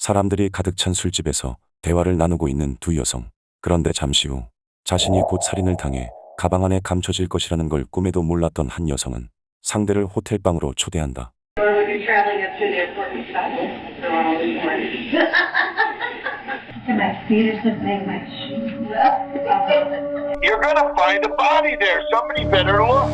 사람들이 가득 찬 술집에서 대화를 나누고 있는 두 여성. 그런데 잠시 후 자신이 곧 살인을 당해 가방 안에 감춰질 것이라는 걸 꿈에도 몰랐던 한 여성은 상대를 호텔방으로 초대한다. You're gonna find a body there. Somebody better look.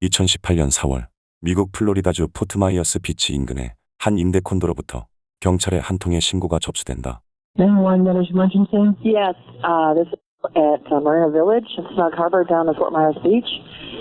2018년 4월 미국 플로리다주 포트마이어스 비치 인근의 한 임대 콘도로부터 경찰에 한 통의 신고가 접수된다. 911, there's emergency? Yes, this is at Marina Village, Snug Harbor down in Fort Myers Beach,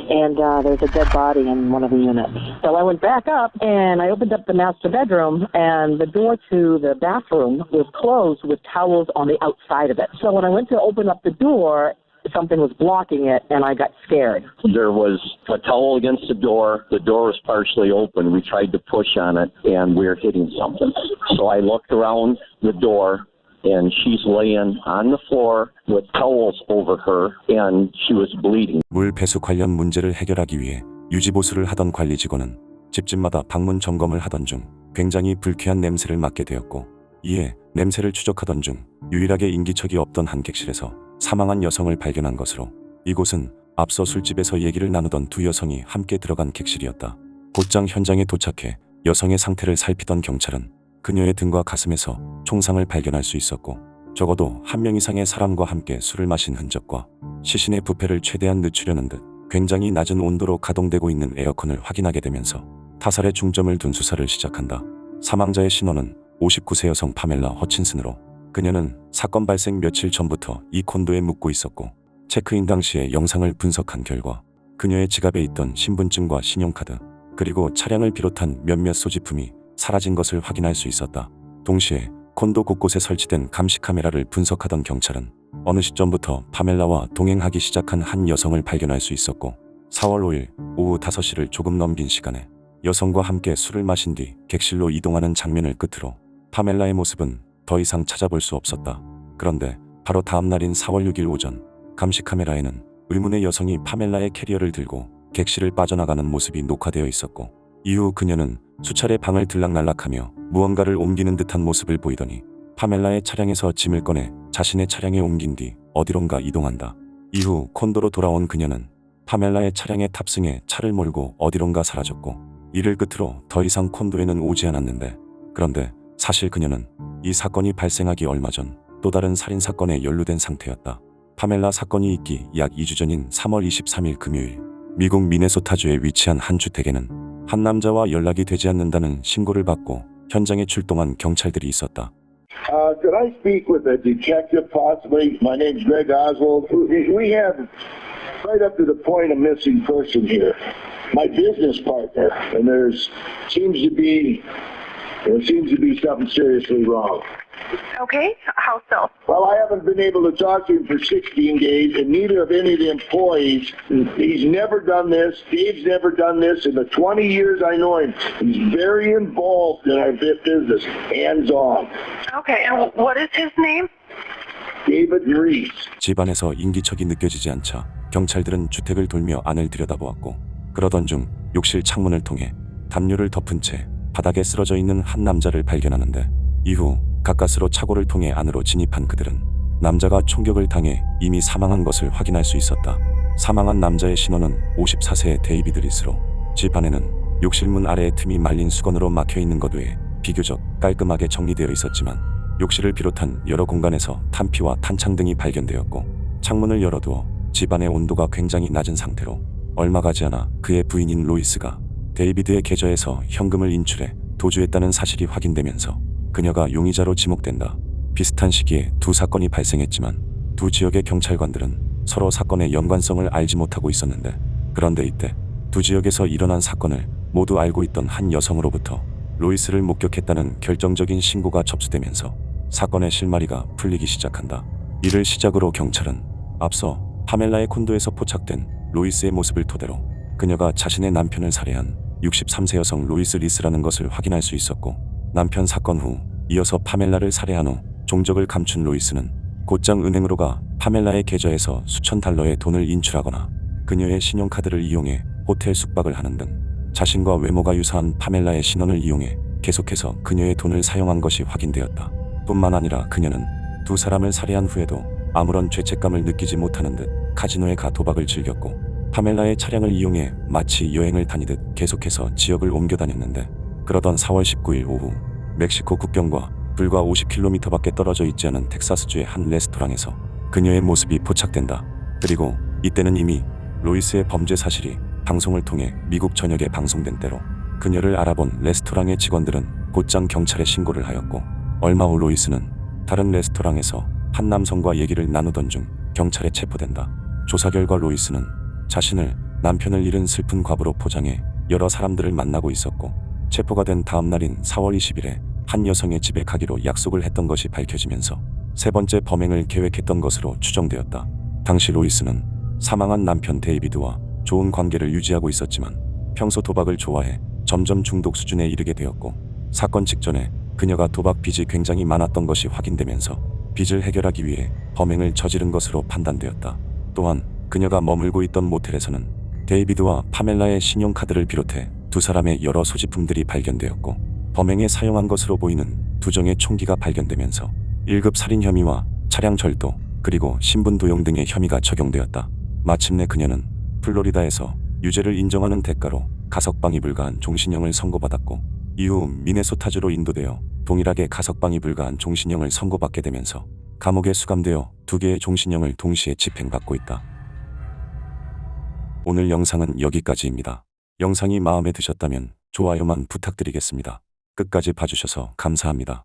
and there's a dead body in one of the units. So I went back up and I opened up the master bedroom, and the door to the bathroom was closed with towels on the outside of it. So when I went to open up the door, something was blocking it, and I got scared. There was a towel against the door. The door was partially open. We tried to push on it, and we were hitting something. So I looked around the door, and she's laying on the floor with towels over her, and she was bleeding. 물 배수 관련 문제를 해결하기 위해 유지보수를 하던 관리 직원은 집집마다 방문 점검을 하던 중 굉장히 불쾌한 냄새를 맡게 되었고, 이에 냄새를 추적하던 중 유일하게 인기척이 없던 한 객실에서 사망한 여성을 발견한 것으로, 이곳은 앞서 술집에서 얘기를 나누던 두 여성이 함께 들어간 객실이었다. 곧장 현장에 도착해 여성의 상태를 살피던 경찰은 그녀의 등과 가슴에서 총상을 발견할 수 있었고, 적어도 한 명 이상의 사람과 함께 술을 마신 흔적과 시신의 부패를 최대한 늦추려는 듯 굉장히 낮은 온도로 가동되고 있는 에어컨을 확인하게 되면서 타살에 중점을 둔 수사를 시작한다. 사망자의 신원은 59세 여성 파멜라 허친슨으로, 그녀는 사건 발생 며칠 전부터 이 콘도에 묵고 있었고, 체크인 당시의 영상을 분석한 결과 그녀의 지갑에 있던 신분증과 신용카드, 그리고 차량을 비롯한 몇몇 소지품이 사라진 것을 확인할 수 있었다. 동시에 콘도 곳곳에 설치된 감시 카메라를 분석하던 경찰은 어느 시점부터 파멜라와 동행하기 시작한 한 여성을 발견할 수 있었고, 4월 5일 오후 5시를 조금 넘긴 시간에 여성과 함께 술을 마신 뒤 객실로 이동하는 장면을 끝으로 파멜라의 모습은 더 이상 찾아볼 수 없었다. 그런데 바로 다음 날인 4월 6일 오전, 감시 카메라에는 의문의 여성이 파멜라의 캐리어를 들고 객실을 빠져나가는 모습이 녹화되어 있었고, 이후 그녀는 수차례 방을 들락날락하며 무언가를 옮기는 듯한 모습을 보이더니 파멜라의 차량에서 짐을 꺼내 자신의 차량에 옮긴 뒤 어디론가 이동한다. 이후 콘도로 돌아온 그녀는 파멜라의 차량에 탑승해 차를 몰고 어디론가 사라졌고, 이를 끝으로 더 이상 콘도에는 오지 않았는데, 그런데 사실 그녀는 이 사건이 발생하기 얼마 전 또 다른 살인사건에 연루된 상태였다. 파멜라 사건이 있기 약 2주 전인 3월 23일 금요일, 미국 미네소타주에 위치한 한 주택에는 한 남자와 연락이 되지 않는다는 신고를 받고 현장에 출동한 경찰들이 있었다. Could I speak with a detective possibly? My name's Greg Oswald. We have right up to the point of missing person here. My business partner, and there seems to be something seriously wrong. Okay, how so? Well, I haven't been able to talk to him for 16 days, and neither of any of the employees. He's never done this. Dave's never done this. In the 20 years I know him, he's very involved in our business, hands-on. Okay, and what is his name? David Reese. 집안에서 인기척이 느껴지지 않자 경찰들은 주택을 돌며 안을 들여다보았고, 그러던 중 욕실 창문을 통해 담요를 덮은 채 바닥에 쓰러져 있는 한 남자를 발견하는데, 이후 가까스로 착오를 통해 안으로 진입한 그들은 남자가 총격을 당해 이미 사망한 것을 확인할 수 있었다. 사망한 남자의 신원은 54세의 데이비드 리스로, 집 안에는 욕실문 아래의 틈이 말린 수건으로 막혀있는 것 외에 비교적 깔끔하게 정리되어 있었지만, 욕실을 비롯한 여러 공간에서 탄피와 탄창 등이 발견되었고, 창문을 열어두어 집안의 온도가 굉장히 낮은 상태로 얼마 가지 않아 그의 부인인 로이스가 데이비드의 계좌에서 현금을 인출해 도주했다는 사실이 확인되면서 그녀가 용의자로 지목된다. 비슷한 시기에 두 사건이 발생했지만 두 지역의 경찰관들은 서로 사건의 연관성을 알지 못하고 있었는데, 그런데 이때 두 지역에서 일어난 사건을 모두 알고 있던 한 여성으로부터 로이스를 목격했다는 결정적인 신고가 접수되면서 사건의 실마리가 풀리기 시작한다. 이를 시작으로 경찰은 앞서 파멜라의 콘도에서 포착된 로이스의 모습을 토대로 그녀가 자신의 남편을 살해한 63세 여성 로이스 리스라는 것을 확인할 수 있었고, 남편 사건 후 이어서 파멜라를 살해한 후 종적을 감춘 로이스는 곧장 은행으로 가 파멜라의 계좌에서 수천 달러의 돈을 인출하거나 그녀의 신용카드를 이용해 호텔 숙박을 하는 등 자신과 외모가 유사한 파멜라의 신원을 이용해 계속해서 그녀의 돈을 사용한 것이 확인되었다. 뿐만 아니라 그녀는 두 사람을 살해한 후에도 아무런 죄책감을 느끼지 못하는 듯 카지노에 가 도박을 즐겼고 파멜라의 차량을 이용해 마치 여행을 다니듯 계속해서 지역을 옮겨 다녔는데, 그러던 4월 19일 오후 멕시코 국경과 불과 50km밖에 떨어져 있지 않은 텍사스주의 한 레스토랑에서 그녀의 모습이 포착된다. 그리고 이때는 이미 로이스의 범죄 사실이 방송을 통해 미국 전역에 방송된 때로 그녀를 알아본 레스토랑의 직원들은 곧장 경찰에 신고를 하였고, 얼마 후 로이스는 다른 레스토랑에서 한 남성과 얘기를 나누던 중 경찰에 체포된다. 조사 결과 로이스는 자신을 남편을 잃은 슬픈 과부로 포장해 여러 사람들을 만나고 있었고, 체포가 된 다음 날인 4월 20일에 한 여성의 집에 가기로 약속을 했던 것이 밝혀지면서 세 번째 범행을 계획했던 것으로 추정되었다. 당시 로이스는 사망한 남편 데이비드와 좋은 관계를 유지하고 있었지만 평소 도박을 좋아해 점점 중독 수준에 이르게 되었고, 사건 직전에 그녀가 도박 빚이 굉장히 많았던 것이 확인되면서 빚을 해결하기 위해 범행을 저지른 것으로 판단되었다. 또한 그녀가 머물고 있던 모텔에서는 데이비드와 파멜라의 신용카드를 비롯해 두 사람의 여러 소지품들이 발견되었고, 범행에 사용한 것으로 보이는 두 정의 총기가 발견되면서 1급 살인 혐의와 차량 절도 그리고 신분 도용 등의 혐의가 적용되었다. 마침내 그녀는 플로리다에서 유죄를 인정하는 대가로 가석방이 불가한 종신형을 선고받았고, 이후 미네소타주로 인도되어 동일하게 가석방이 불가한 종신형을 선고받게 되면서 감옥에 수감되어 두 개의 종신형을 동시에 집행받고 있다. 오늘 영상은 여기까지입니다. 영상이 마음에 드셨다면 좋아요만 부탁드리겠습니다. 끝까지 봐주셔서 감사합니다.